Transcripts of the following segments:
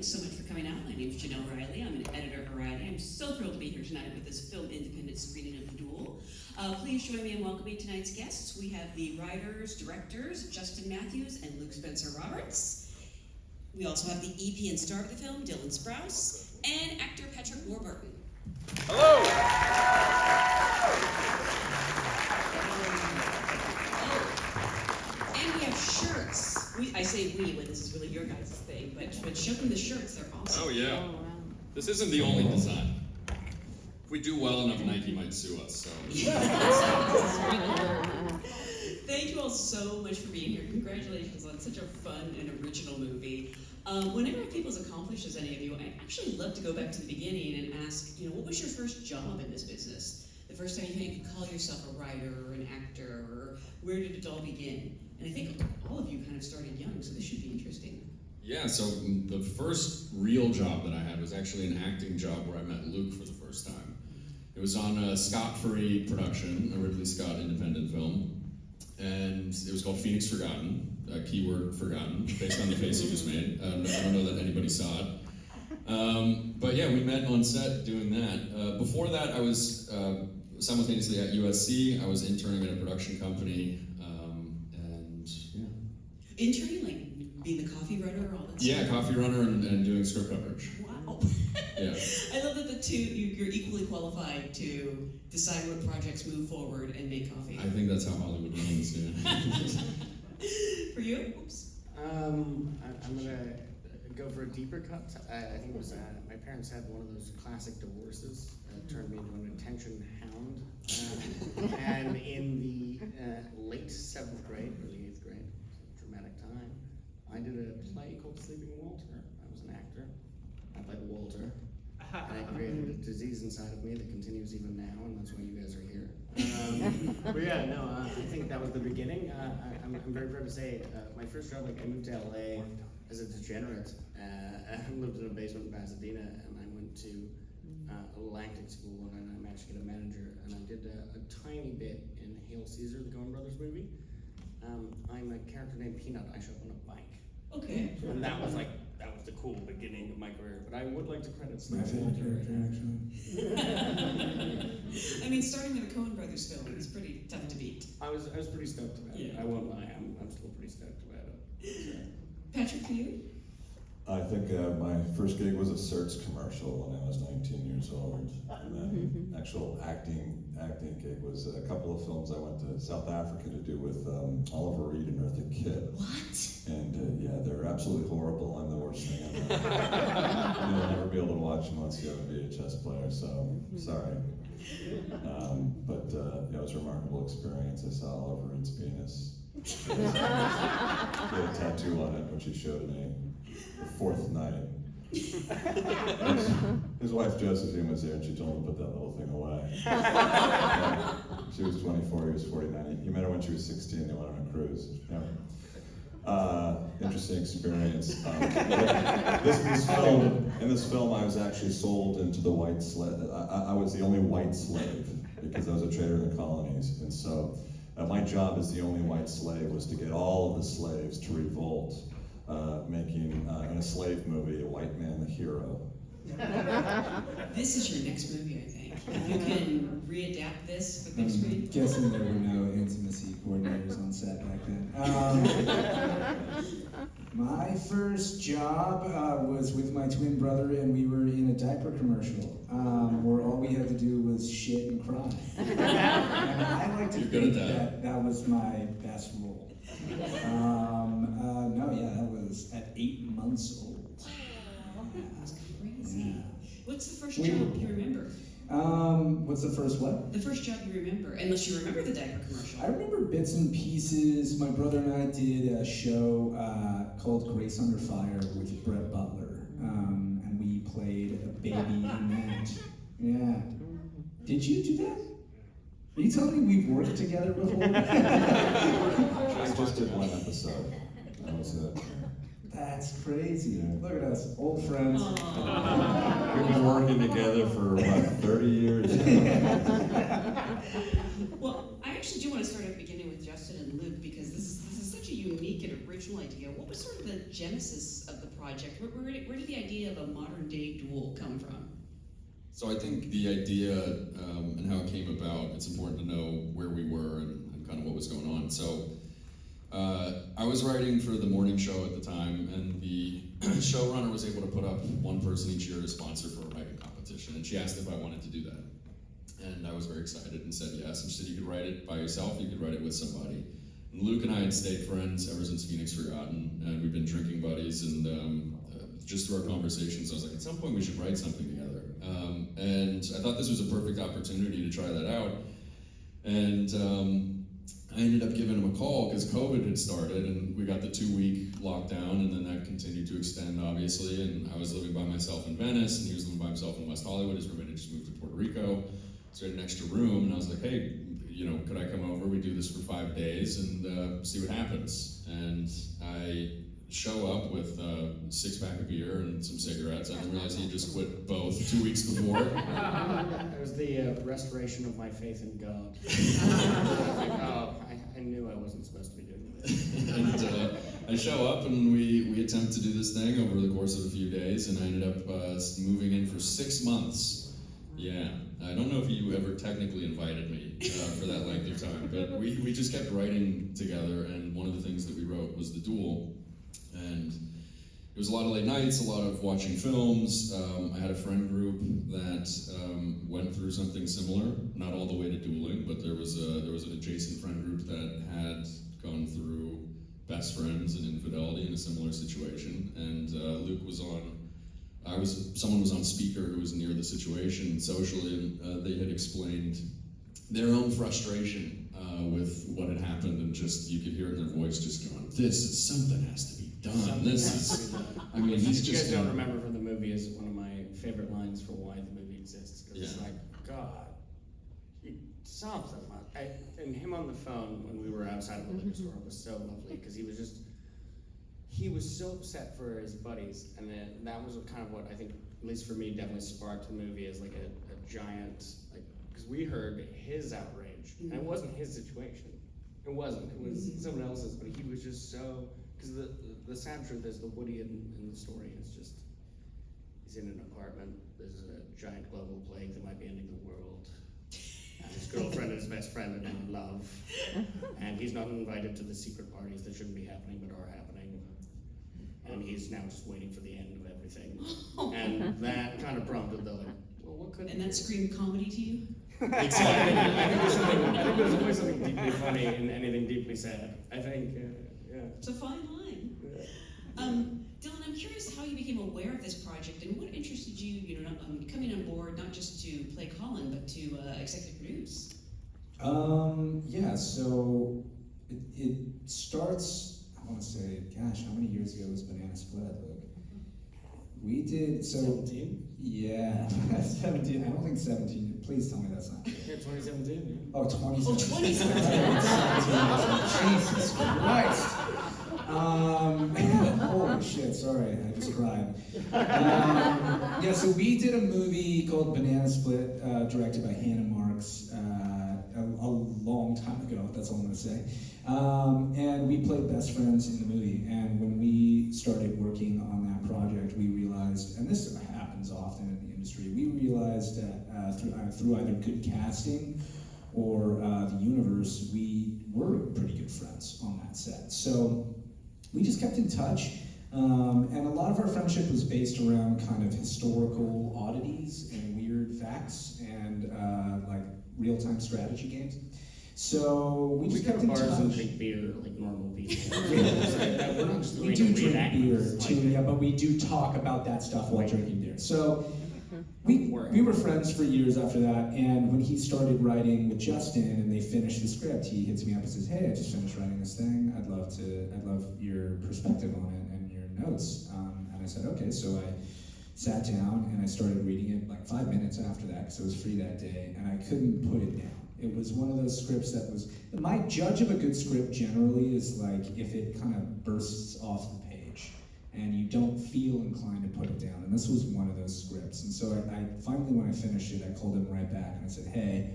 thanks so much for coming out. My name is Janelle Riley. I'm an editor at Variety. I'm so thrilled to be here tonight with this film independent screening of Duel. Please join me in welcoming tonight's guests. We have the writers, directors, Justin Matthews and Luke Spencer Roberts. We also have the EP and star of the film, Dylan Sprouse, and actor Patrick Warburton. Hello! And we have shirts. I say we when this is really your guys' thing, but show them the shirts, they're awesome. Oh yeah. Oh, wow. This isn't the only design. If we do well enough, Nike might sue us, so. Thank you all so much for being here. Congratulations on such a fun and original movie. Whenever I have people as accomplished as any of you, I actually love to go back to the beginning and ask, what was your first job in this business? The first time you could call yourself a writer or an actor, or where did it all begin? And I think all of you kind of started young, so this should be interesting. Yeah, so the first real job that I had was actually an acting job where I met Luke for the first time. It was on a Scott-free production, a Ridley Scott independent film, and it was called Phoenix Forgotten, keyword forgotten, based on the face you just made. I don't know that anybody saw it. But yeah, we met on set doing that. Before that, I was simultaneously at USC. I was interning at a production company, and yeah. Interning, like being the coffee runner or all that stuff? Yeah, coffee runner and doing script coverage. Wow. Yeah. I love that the two, you're equally qualified to decide what projects move forward and make coffee. I think that's how Hollywood runs, yeah. For you? Oops. I'm gonna go for a deeper cut. I think it was, my parents had one of those classic divorces that turned me into an attention hound. And in the late 7th grade, early 8th grade, a dramatic time, I did a play called Sleeping Walter. I was an actor. I played Walter. And I created a disease inside of me that continues even now, and that's why you guys are here. But yeah, no, I think that was the beginning. I'm very proud to say, my first job, I moved to LA as a degenerate. I lived in a basement in Pasadena, and I went to Atlantic School, and I managed to get a manager, and I did a tiny bit in Hail Caesar, the Coen Brothers movie. I'm a character named Peanut. I show up on a bike. Okay. And that was the cool beginning of my career. But I would like to credit My favorite character, actually. I mean, starting with a Coen Brothers film is pretty tough to beat. I was pretty stoked about it. I won't lie. I'm still pretty stoked about it. Patrick, for you? I think my first gig was a Certs commercial when I was 19 years old. And then actual acting gig was a couple of films I went to South Africa to do with Oliver Reed and Eartha Kitt. What? And yeah, they're absolutely horrible. I'm the worst thing ever. You'll never be able to watch them unless you have a VHS player, so sorry. But yeah, it was a remarkable experience. I saw Oliver Reed's penis. He had a tattoo on it, which he showed me the 4th night. His wife Josephine was there, and she told him to put that little thing away. She was 24, he was 49. He met her when she was 16. They went on a cruise. Yeah. Interesting experience. In this film, I was actually sold into the white slave. I was the only white slave because I was a trader in the colonies, and so my job as the only white slave was to get all of the slaves to revolt, making in a slave movie a white man the hero. This is your next movie, I think. You can readapt this for the big screen. I'm guessing there were no intimacy coordinators on set back then. My first job was with my twin brother, and we were in a diaper commercial where all we had to do was shit and cry. And I like to think that was my best role. No, yeah, that was at 8 months old. That's crazy. Yeah. What's the first job you remember? What's the first what? The first job you remember, unless you remember the diaper commercial. I remember bits and pieces. My brother and I did a show called Grace Under Fire with Brett Butler, and we played a baby in that. Yeah. Did you do that? Are you telling me we've worked together before? I just did one episode. That was it. That's crazy. Look at us, old friends. We've been working together for what, 30 years? Well, I actually do want to start at the beginning with Justin and Luke because this is such a unique and original idea. What was sort of the genesis of the project. Where did the idea of a modern day Duel come from? So I think the idea and how it came about, it's important to know where we were and kind of what was going on. So I was writing for the morning show at the time, and the showrunner was able to put up one person each year to sponsor for a writing competition, and she asked if I wanted to do that. And I was very excited and said yes. And she said you could write it by yourself, you could write it with somebody. And Luke and I had stayed friends ever since Phoenix Forgotten, and we've been drinking buddies, and just through our conversations, I was like, at some point we should write something together. And I thought this was a perfect opportunity to try that out. And I ended up giving him a call because COVID had started, and we got the 2-week lockdown, and then that continued to extend, obviously. And I was living by myself in Venice, and he was living by himself in West Hollywood. His roommate had just moved to Puerto Rico, so he had an extra room, and I was like, hey, could I come over? We do this for 5 days and see what happens. And I show up with a 6-pack of beer and some cigarettes. I didn't realize he had just quit both 2 weeks before. It was the restoration of my faith in God. I knew I wasn't supposed to be doing this. And I show up, and we attempt to do this thing over the course of a few days, and I ended up moving in for 6 months. Yeah, I don't know if you ever technically invited me for that length of time, but we just kept writing together, and one of the things that we wrote was the Duel. And it was a lot of late nights, a lot of watching films. I had a friend group that went through something similar, not all the way to dueling, but there was an adjacent friend group that had gone through best friends and infidelity in a similar situation. And Luke was on. Someone was on speaker who was near the situation socially, and they had explained their own frustration with what had happened, and just you could hear it in their voice, just going, something has to be done. I mean, he's you just. guys don't remember from the movie is one of my favorite lines for why the movie exists. Because it's like, God, something. And him on the phone when we were outside of the liquor store was so lovely, because he was so upset for his buddies, and then that was kind of what I think, at least for me, definitely sparked the movie as like a giant, like, because we heard his outrage, and it wasn't his situation. It wasn't. It was someone else's, but he was just so. Because the sad truth is, the Woody in the story is just, he's in an apartment. There's a giant global plague that might be ending the world. And his girlfriend and his best friend are in love, and he's not invited to the secret parties that shouldn't be happening but are happening. And he's now just waiting for the end of everything. And that kind of prompted the like, well, what could? And that screamed comedy to you? Exactly. I think there's always something deeply funny in anything deeply sad. I think, yeah. It's a fine line. Dylan, I'm curious how you became aware of this project, and what interested you, coming on board, not just to play Colin, but to executive produce? So it starts, I want to say, gosh, how many years ago was Banana Split, Luke? We did, 17? Yeah, 17, I don't think 17, please tell me that's not true. Yeah, 2017. Oh, 2017. Oh, 2017. Jesus Christ. Holy shit, sorry, I just cried. So we did a movie called Banana Split, directed by Hannah Marks, a long time ago, that's all I'm gonna say. And we played best friends in the movie, and when we started working on that project, we realized, and this happens often in the industry, we realized that through either good casting or the universe, we were pretty good friends on that set. So we just kept in touch, and a lot of our friendship was based around kind of historical oddities and weird facts and like real-time strategy games. So we just kept in touch. bars and drink beer like normal people. We're not just We do drink beer too, yeah, but we do talk about that stuff while drinking beer. So we were friends for years after that, and when he started writing with Justin and they finished the script, he hits me up and says, "Hey, I just finished writing this thing. I'd love your perspective on it and your notes." And I said, "Okay." So I sat down and I started reading it like 5 minutes after that because I was free that day, and I couldn't put it down. It was one of those scripts that was, my judge of a good script generally is like if it kind of bursts off the page and you don't feel inclined to put it down. And this was one of those scripts. And so I finally, when I finished it, I called him right back and I said, "Hey,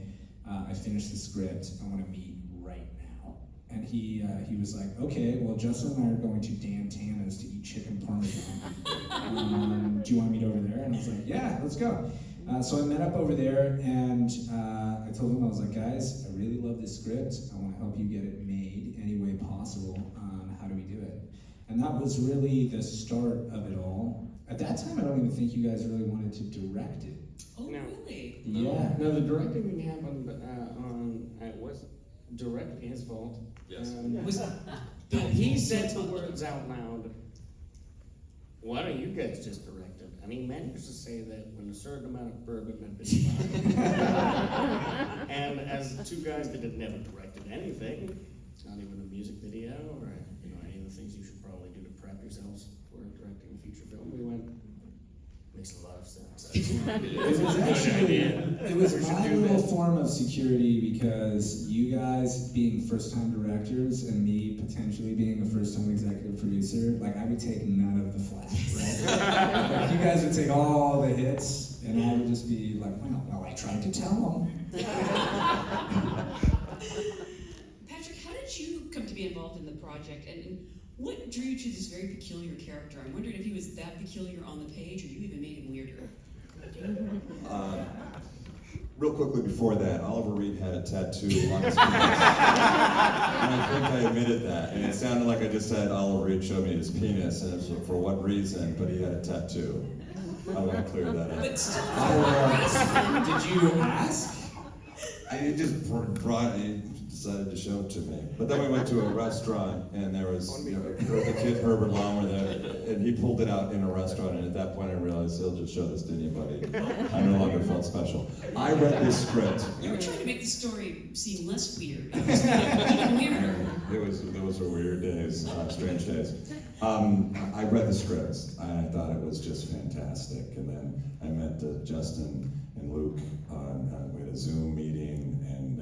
I finished the script. I want to meet right now." And he was like, "Okay, well, Justin and I are going to Dan Tana's to eat chicken parmesan." Do you want to meet over there? And I was like, yeah, let's go. So I met up over there, and I told him, I was like, guys, I really love this script. I want to help you get it made any way possible. How do we do it? And that was really the start of it all. At that time, I don't even think you guys really wanted to direct it. Oh, No. really? Yeah. No, the directing thing happened it was directly his fault. Yes. Was He said the words out loud, why don't you guys just direct it? And he managed to say that when a certain amount of bourbon had been bought. And as two guys that had never directed anything, not even a music video or any of the things you should probably do to prep yourselves for directing a feature film, we went, makes a lot of sense. It was actually, it was my little form of security because you guys being first-time directors and me potentially being a first-time executive producer, like I would take none of the flack, right? Like, you guys would take all the hits, and I would just be like, well, I tried to tell them. Patrick, how did you come to be involved in the project, and what drew you to this very peculiar character? I'm wondering if he was that peculiar on the page, or you even made him weirder. Real quickly before that, Oliver Reed had a tattoo on his penis. And I think I admitted that. And it sounded like I just said Oliver Reed showed me his penis, and it was for what reason, but he had a tattoo. I want to clear that up. But still, Did you ask? He just brought, he decided to show it to me. But then we went to a restaurant, and there was the kid Herbert Laumer there, and he pulled it out in a restaurant, and at that point I realized he'll just show this to anybody. I no longer felt special. I read this script. you were trying to make the story seem less weird. It was even weirder. Those were weird days, strange days. I read the script, and I thought it was just fantastic. And then I met Justin and Luke we had a Zoom meeting, and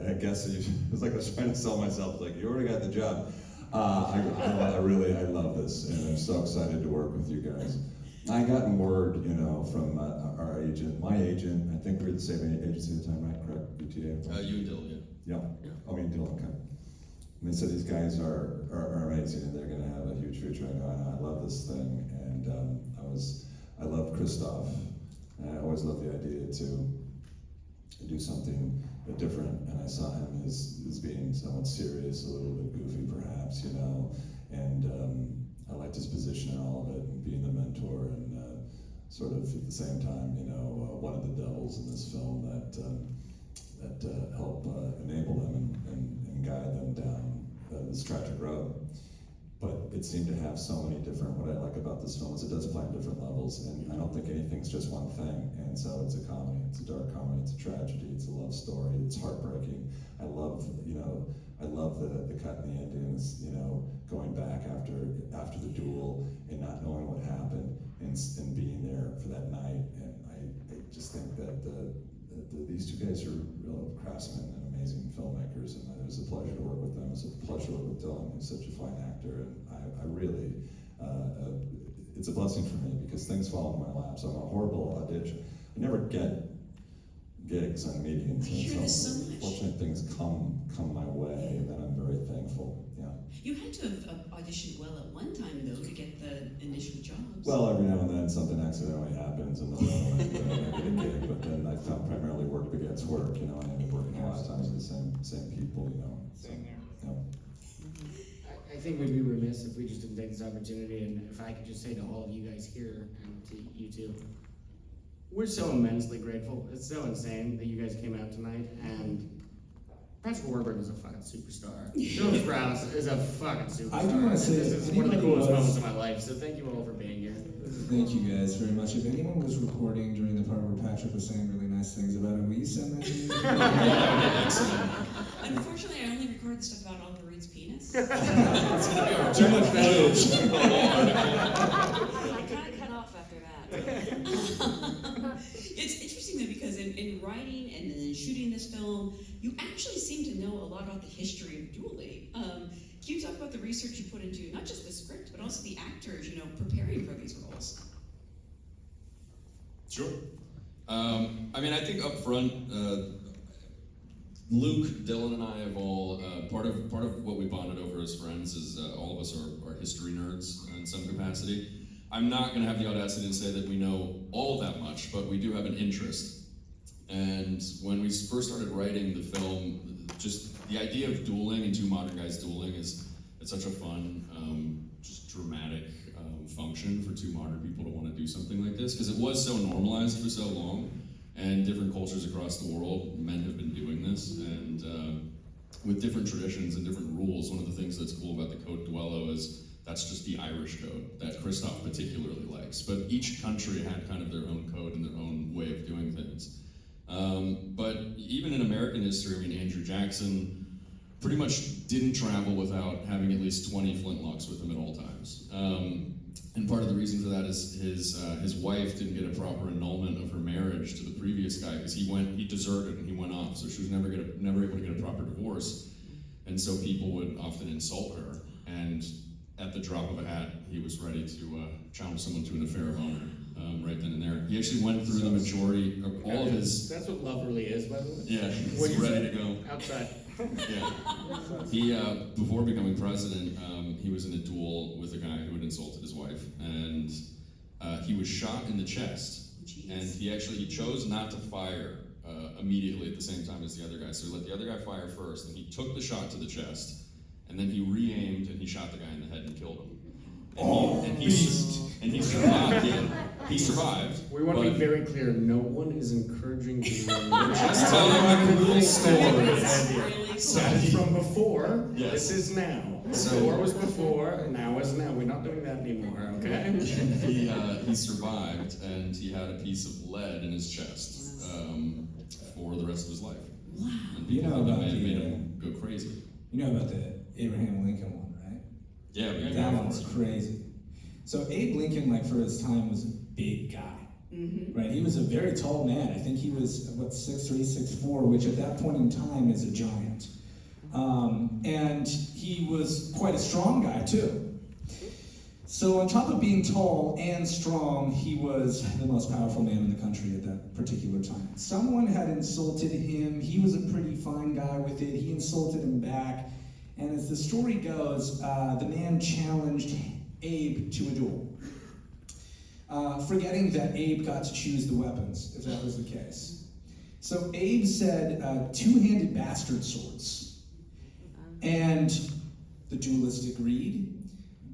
I guess it was like I was trying to sell myself. Like, you already got the job. I love this, and I'm so excited to work with you guys. I gotten word, from our agent, my agent. I think we were the same agency at the time, right? Correct? BTA. You and Dylan, yeah. Yeah. I mean, Dylan. Okay. And they said these guys are amazing, and they're going to have a huge future. I love this thing, and I love Christoph. And I always loved the idea to do something different, and I saw him as being somewhat serious, a little bit goofy perhaps, and I liked his position in all of it, and being the mentor, and sort of at the same time, one of the devils in this film that help enable them and guide them down this tragic road. But it seemed to have so many different, what I like about this film is it does play on different levels, and I don't think anything's just one thing. And so it's a comedy, it's a dark comedy, it's a tragedy, it's a love story, it's heartbreaking. I love the cut in the ending is, going back after the duel and not knowing what happened and being there for that night. And I just think that these two guys are real craftsmen and amazing filmmakers, and it was a pleasure to work with them. It was a pleasure to work with Dylan, who's such a fine actor, and I really, it's a blessing for me because things fall into my lap. So I'm a horrible audition. I never get gigs on meetings, I hear this so much. Fortunate things come my way, and then I'm very thankful. Yeah. You had to have auditioned well at one time, though, to get the initial jobs. Well, every now and then something accidentally happens, and I get a gig. But then I found primarily work begets work. I ended up working a lot of times with the same people. Same here. Yeah. I think we'd be remiss if we just didn't take this opportunity, and if I could just say to all of you guys here, and to you too, we're so immensely grateful. It's so insane that you guys came out tonight, and Patrick Warburton is a fucking superstar. Dylan Sprouse is a fucking superstar. I do want to say, this is one of the coolest moments of my life, so thank you all for being here. Thank you guys very much. If anyone was recording during the part where Patrick was saying really nice things about him, will you send that to me? Unfortunately, I only record the stuff about Oliver Reed's penis. Too much footage. I kind of cut off after that. It's interesting though because in writing and then shooting this film, you actually seem to know a lot about the history of dueling. Can you talk about the research you put into not just the script, but also the actors, preparing for these roles? Sure. I think up front, Luke, Dylan, and I have all part of what we bonded over as friends is all of us are history nerds in some capacity. I'm not going to have the audacity to say that we know all that much, but we do have an interest. And when we first started writing the film, just the idea of dueling and two modern guys dueling it's such a fun, just dramatic function for two modern people to want to do something like this, because it was so normalized for so long, and different cultures across the world, men have been doing this, and with different traditions and different rules. One of the things that's cool about the Code Duello is that's just the Irish code that Christoph particularly likes. But each country had kind of their own code and their own way of doing things. But even in American history, I mean, Andrew Jackson pretty much didn't travel without having at least 20 flintlocks with him at all times. And part of the reason for that is his wife didn't get a proper annulment of her marriage to the previous guy, because he deserted and he went off, so she was never able to get a proper divorce. And so people would often insult her, and at the drop of a hat, he was ready to challenge someone to an affair of honor right then and there. He actually went through the majority of all of his... That's what love really is, by the way? Yeah, What he's you ready said? to go. Outside. Yeah. He, before becoming president, he was in a duel with a guy who had insulted his wife, and he was shot in the chest. And he chose not to fire immediately at the same time as the other guy. So he let the other guy fire first, and he took the shot to the chest, and then he re-aimed and he shot the guy in the head and killed him. And he survived. He survived. We want to be very clear, no one is encouraging anyone. Just telling a cool story. That's from before, Yes. this is now. So- Before was before, now is now. We're not doing that anymore, okay? He survived, and he had a piece of lead in his chest for the rest of his life. Wow. And You people know thought about it made the, him go crazy. You know about the Abraham Lincoln one, right? Yeah, we That one's crazy. So Abe Lincoln, like for his time, was a big guy, right? He was a very tall man. I think he was, 6'3", 6'4", which at that point in time is a giant. And he was quite a strong guy too. So on top of being tall and strong, he was the most powerful man in the country at that particular time. Someone had insulted him. He was a pretty fine guy with it. He insulted him back. And as the story goes, the man challenged Abe to a duel, forgetting that Abe got to choose the weapons, if that was the case. So Abe said, two-handed bastard swords. And the duelist agreed.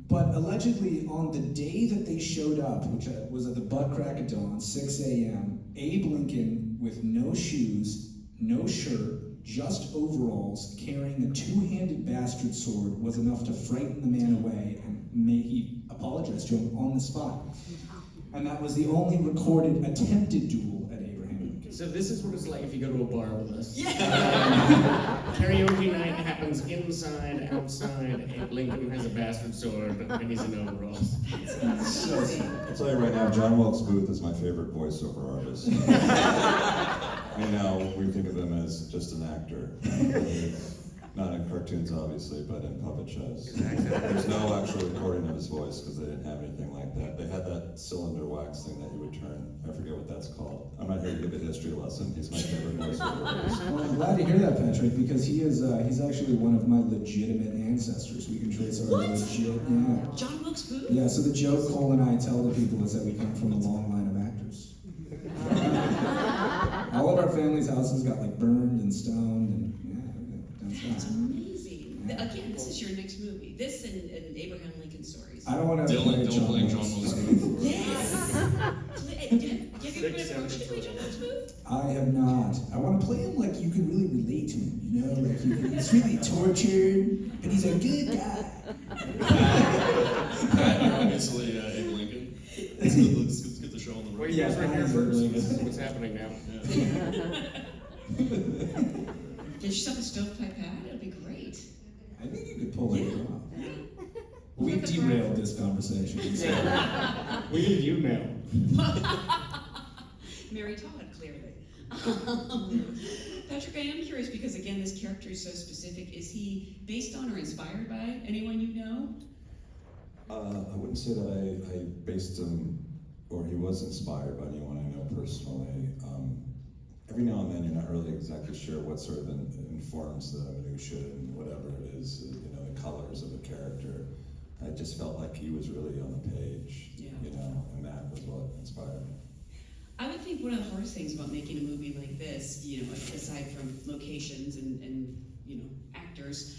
But allegedly, on the day that they showed up, which was at the butt crack of dawn, 6 a.m., Abe Lincoln, with no shoes, no shirt, just overalls, carrying a two-handed bastard sword, was enough to frighten the man away, and he apologized to him on the spot. And that was the only recorded attempted duel at Abraham Lincoln. So this is what it's like if you go to a bar with us. Yeah. Karaoke night happens inside, outside. Abe Lincoln has a bastard sword, and he's in overalls. I'll tell you right now, John Wilkes Booth is my favorite voiceover artist. You know, we think of him as just an actor. Not in cartoons, obviously, but in puppet shows. Exactly. There's no actual recording of his voice because they didn't have anything like that. They had that cylinder wax thing that he would turn. I forget what that's called. I'm not here to give a history lesson. He's my favorite voiceover artist. Well, I'm glad to hear that, Patrick, because he's actually one of my legitimate ancestors. We can trace our What? legit, yeah. John Wilkes Booth? Yeah, so the joke Cole and I tell the people is that we come from a long line of actors. All of our family's houses got like burned and stoned and yeah, That's done amazing. Again, this is your next movie. This and Abraham Lincoln stories. I don't want to Dylan, don't play John Wilkes. Wilkes Booth. Yes! Have you ever been approached to play John Wilkes Booth? I have not. I want to play him like you can really relate to him, you know? Like he's really tortured, but he's a good guy. Pat, you're obviously Abe Lincoln. Let's get the show on the Well, road. you guys right here Yeah, first. Lincoln. This is what's happening now. Get yourself a stovepipe hat. It'll be great. I think you could pull it Yeah. off. We derailed this conversation. We need you now. Mary Todd, clearly. Patrick, I am curious because, again, this character is so specific. Is he based on or inspired by anyone you know? I wouldn't say that I based him, or he was inspired by anyone I know personally. Every now and then you're not really exactly sure what sort of informs the minutia and whatever it is, you know, the colors of a character. I just felt like he was really on the page, Yeah. you of the hardest things about making a movie like this, you know, aside from locations and you know, actors,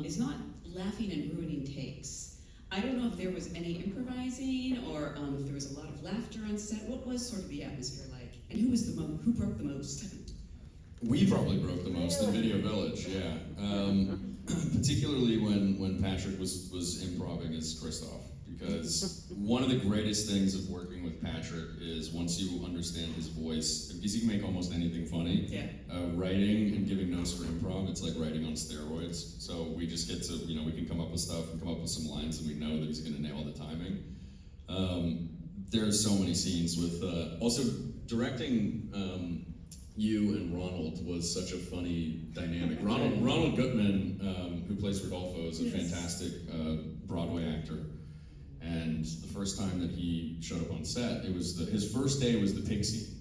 is not laughing and ruining takes. I don't know if there was any improvising or if there was a lot of laughter on set. What was sort of the atmosphere like? And who broke the most? We probably broke the most in Video Village, yeah. Particularly when Patrick was improvising as Kristoff, because one of the greatest things of working with Patrick is once you understand his voice, because he can make almost anything funny. Yeah. Writing and giving notes for improv, it's like writing on steroids. So we just get to, you know, we can come up with stuff and come up with some lines, and we know that he's going to nail the timing. There's so many scenes with also directing. You and Ronald was such a funny dynamic. Ronald Gutman, who plays Rodolfo, is a fantastic Broadway actor. And the first time that he showed up on set, it was his first day was the pig scene.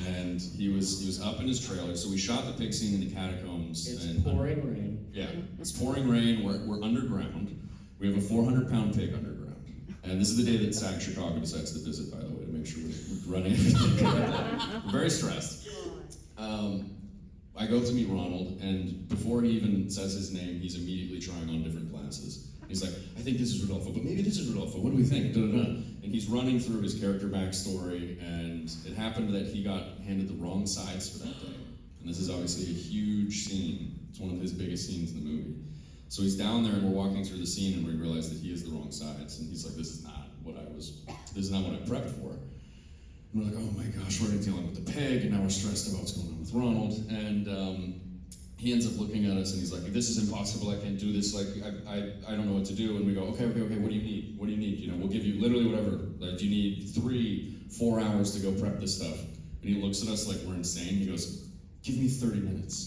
And he was up in his trailer, so we shot the pig scene in the catacombs. It's pouring rain. Yeah, it's pouring rain, we're underground. We have a 400-pound pig underground. And this is the day that SAG Chicago decides to visit, by the way, to make sure we're running everything correctly. We're very stressed. I go to meet Ronald, and before he even says his name, he's immediately trying on different glasses. He's like, I think this is Rodolfo, but maybe this is Rodolfo, what do we think? Da-da-da. And he's running through his character backstory, and it happened that he got handed the wrong sides for that day. And this is obviously a huge scene. It's one of his biggest scenes in the movie. So he's down there, and we're walking through the scene, and we realize that he has the wrong sides. And he's like, this is not what I prepped for. And we're like, oh my gosh, we're dealing with the pig, and now we're stressed about what's going on with Ronald. And he ends up looking at us, and he's like, this is impossible, I can't do this, like, I don't know what to do. And we go, okay, what do you need? What do you need? You know, we'll give you literally whatever. Like, you need 3-4 hours to go prep this stuff. And he looks at us like we're insane. He goes, give me 30 minutes.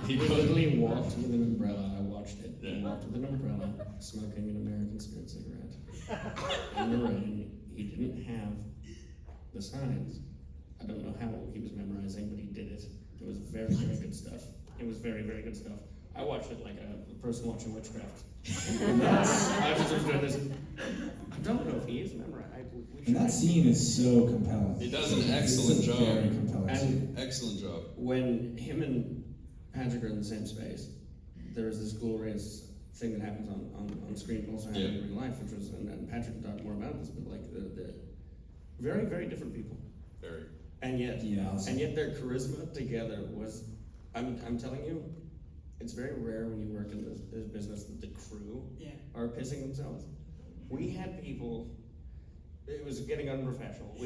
He literally walked with an umbrella. I watched it. Yeah. He walked with an umbrella, smoking an American Spirit cigarette. In the rain, he didn't have the signs. I don't know how he was memorizing, but he did it. It was very, very good stuff. It was very, very good stuff. I watched it like a person watching witchcraft. I was just doing this. I don't know if he is memorized. And that scene is so compelling. He does an excellent job. Very compelling And scene. Excellent job. when him and Patrick are in the same space, there's this glorious thing that happens on screen, but also happens in real life, which was, and Patrick can talk more about this, but like the very, very different people. Very. And yet, Yeah, and yet their charisma together was, I'm telling you, it's very rare when you work in this business that the crew are pissing themselves. We had people, it was getting unprofessional.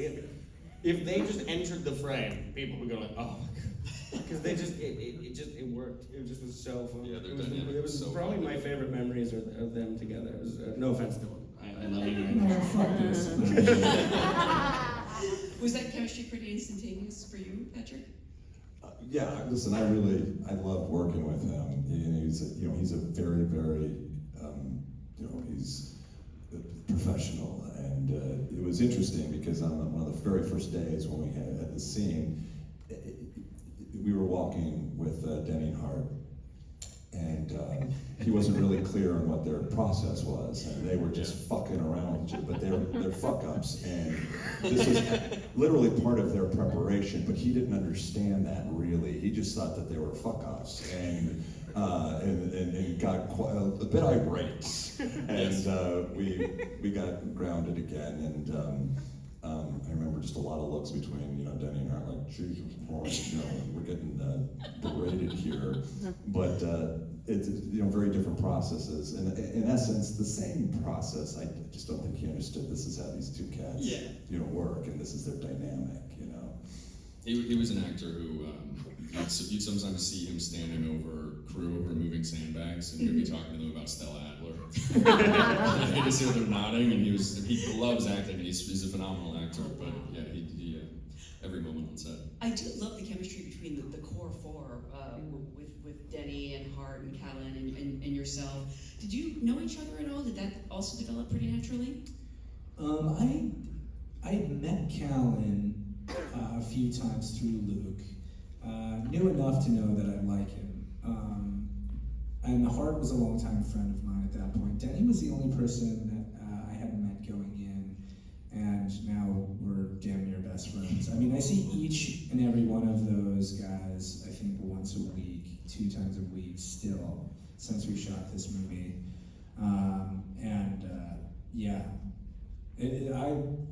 If they just entered the frame, people would go like, oh my god. Because they just, it worked. It just was so fun. Yeah, their it was, dynamic it was is so probably fun. my favorite memories of them together. It was, no offense, Dylan. I love you. No, fuck this. Was that chemistry pretty instantaneous for you, Patrick? Yeah, listen, I loved working with him. He's a very, very, he's a professional. And it was interesting because on one of the very first days when we had the scene, we were walking with Denny and Hart, and he wasn't really clear on what their process was, and they were just fucking around with it, but they're fuck-ups, and this was literally part of their preparation, but he didn't understand that really. He just thought that they were fuck-ups, and got quite a bit irate, and we got grounded again, and I remember just a lot of looks between, Denny and Hart, like, Jesus Christ, we're getting berated here. But it's, very different processes. And in essence, the same process. I just don't think he understood this is how these two cats, work, and this is their dynamic, He was an actor who, you'd sometimes see him standing over crew removing sandbags, and he'd be talking to them about Stella Adler. And you just hear them nodding, and he loves acting, and he's a phenomenal actor. But yeah, he every moment on set. I do love the chemistry between the core four, with Denny and Hart and Callan and yourself. Did you know each other at all? Did that also develop pretty naturally? I had met Callan a few times through Luke. Knew enough to know that I like him. And Hart was a longtime friend of mine at that point. Denny was the only person that I hadn't met going in, and now we're damn near best friends. I mean, I and every one of those guys, I think once a week, 2 times a week still, since we shot this movie.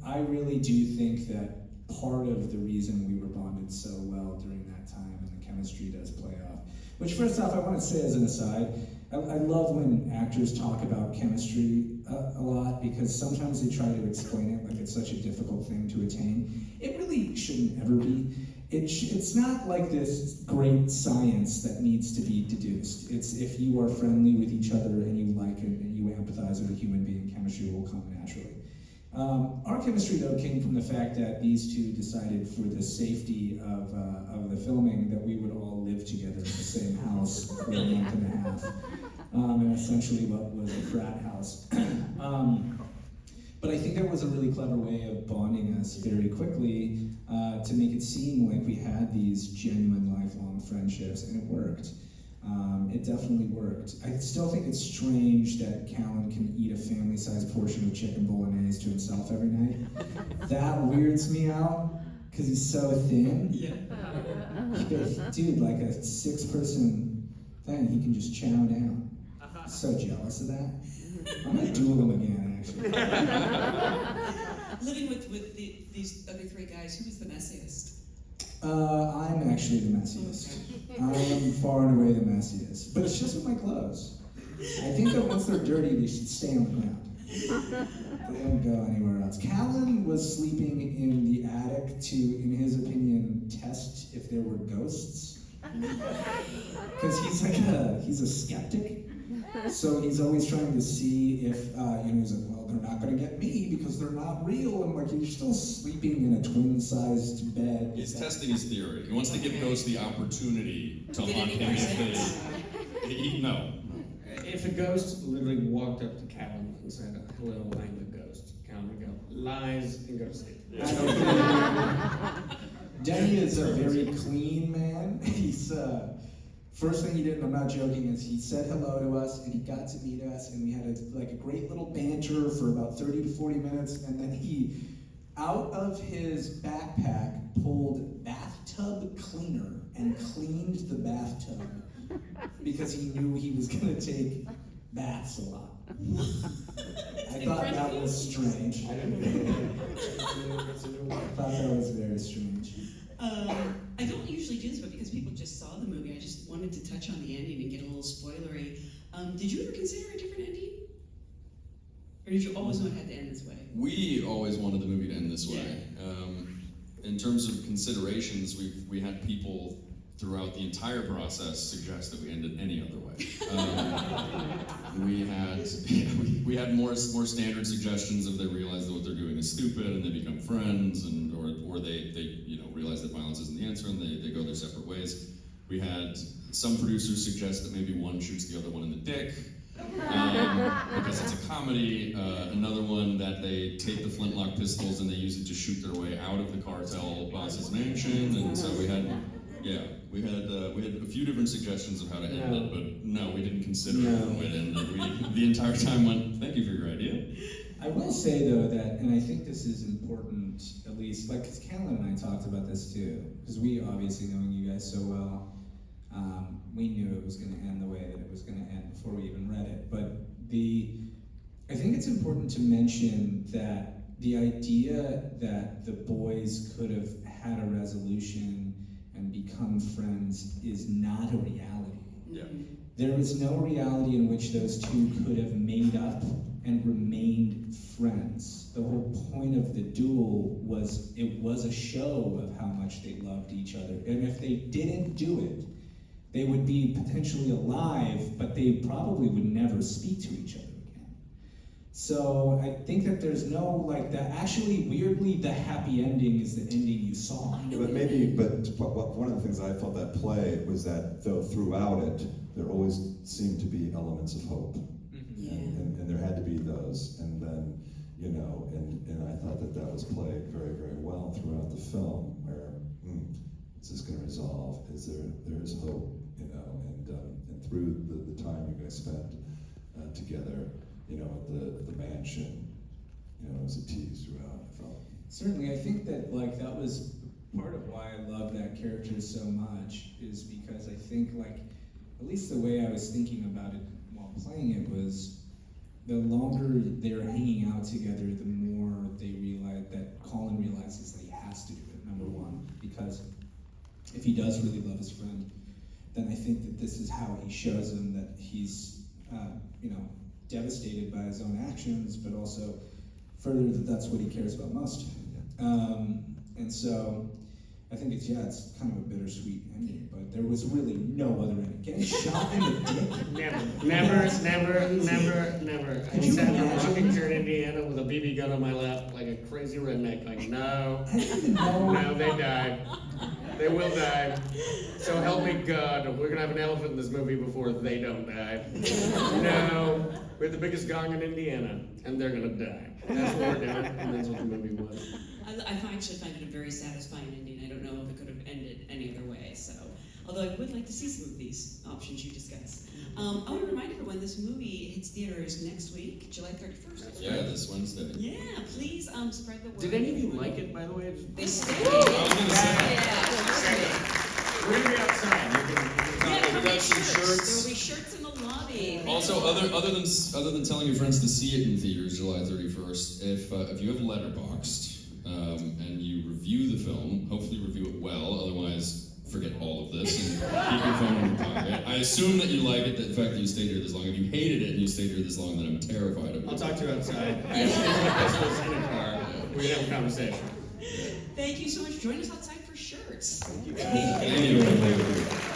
I really do think that part of the reason we were bonded so well during that time, and the chemistry does play off. Which, first off, I want to say as an aside, I love when actors talk about chemistry a lot, because sometimes they try to explain it like it's such a difficult thing to attain. It really shouldn't ever be. It's not like this great science that needs to be deduced. It's if you are friendly with each other and you like it and you empathize with a human being, chemistry will come naturally. Our chemistry, though, came from the fact that these two decided, for the safety of the filming, that we would all live together in the same house for a month and a half, and essentially what was a frat house. But I think that was a really clever way of bonding us very quickly, to make it seem like we had these genuine lifelong friendships, and it worked. It definitely worked. I still think it's strange that Callan can eat a family-sized portion of chicken bolognese to himself every night. That weirds me out, because he's so thin. Yeah. Dude, like a 6-person thing, he can just chow down. So jealous of that. I'm gonna duel him again, actually. Living with these other 3 guys, who was the messiest? I'm actually the messiest. I am far and away the messiest. But it's just with my clothes. I think that once they're dirty, they should stay on the ground. They don't go anywhere else. Callan was sleeping in the attic to, in his opinion, test if there were ghosts. Because he's a skeptic. So he's always trying to see if, he's like, well, they're not going to get me because they're not real. And I'm like, you're still sleeping in a twin-sized bed. He's testing his theory. He wants to give ghosts the opportunity to hunt him if they... No. If a ghost literally walked up to Callan and said, hello, I'm the ghost, Callan would go, lies, and go to sleep. I don't Denny is a very clean man. He's, first thing he did, and I'm not joking, is he said hello to us, and he got to meet us, and we had a great little banter for about 30 to 40 minutes, and then he, out of his backpack, pulled bathtub cleaner and cleaned the bathtub because he knew he was going to take baths a lot. I thought that was strange. I thought that was very strange. I don't usually do this, but because people just saw the movie, I just wanted to touch on the ending and get a little spoilery. Did you ever consider a different ending? Or did you always know it had to end this way? We always wanted the movie to end this way. In terms of considerations, we had people throughout the entire process suggest that we end it any other way. We had more standard suggestions if they realize that what they're doing is stupid and they become friends, and or they realize that violence isn't the answer and they go their separate ways. We had some producers suggest that maybe one shoots the other one in the dick because it's a comedy. Another one that they take the flintlock pistols and they use it to shoot their way out of the cartel boss's mansion, and so we had a few different suggestions of how to end it, but no, we didn't consider it one way to end it. We the entire time went, thank you for your idea. I will say, though, that, and I think this is important, at least, like, because Callan and I talked about this too, because we, obviously, knowing you guys so well, we knew it was going to end the way that it was going to end before we even read it. But I think it's important to mention that the idea that the boys could have had a resolution and become friends is not a reality. Yeah. There is no reality in which those two could have made up and remained friends. The whole point of the duel was it was a show of how much they loved each other. And if they didn't do it, they would be potentially alive, but they probably would never speak to each other again. So I think that there's no, actually, weirdly, the happy ending is the ending you saw. But one of the things I felt that play was that, though throughout it, there always seemed to be elements of hope. Yeah. And there had to be those, and then, and I thought that was played very, very well throughout the film, where, is this going to resolve? There is hope, and through the time you guys spent together, at the mansion, it was a tease throughout, I felt. Certainly, I think that that was part of why I love that character so much is because I think, like, at least the way I was thinking about it while playing it was, the longer they're hanging out together, the more they realize that Colin realizes that he has to do it, number one, because if he does really love his friend, then I think that this is how he shows him that he's, devastated by his own actions, but also further that that's what he cares about most. And so I think it's kind of a bittersweet ending, but there was really no other ending. Getting shot in the dick. Never. I Could you sat in a imagine? rocking chair in Indiana with a BB gun on my lap like a crazy redneck, like, no, I didn't even know. no, they died. They will die. So help me God, we're gonna have an elephant in this movie before they don't die. No, we're the biggest gong in Indiana, and they're gonna die. That's what we're doing, and that's what the movie was. I actually find it a very satisfying ending. I don't know if it could have ended any other way. So, although I would like to see some of these options you discuss. I want to remind everyone this movie hits theaters next week, July 31st. Yeah, this Wednesday. Yeah, please spread the word. Did any of you like it, by the way? They stayed. I was gonna say. Yeah, We're gonna be outside. yeah, We've come got get some shirts. There will be shirts in the lobby. Also, other than telling your friends to see it in theaters July 31st, if you have Letterboxd and you review the film, hopefully review it well. Otherwise, forget all of this and keep your phone in your pocket. I assume that you like it, the fact that you stayed here this long. If you hated it and you stayed here this long, then I'm terrified of you. I'll talk to you outside. In a car. We're gonna have a conversation. Thank you so much for joining us outside for shirts. Thank you guys. Thank you.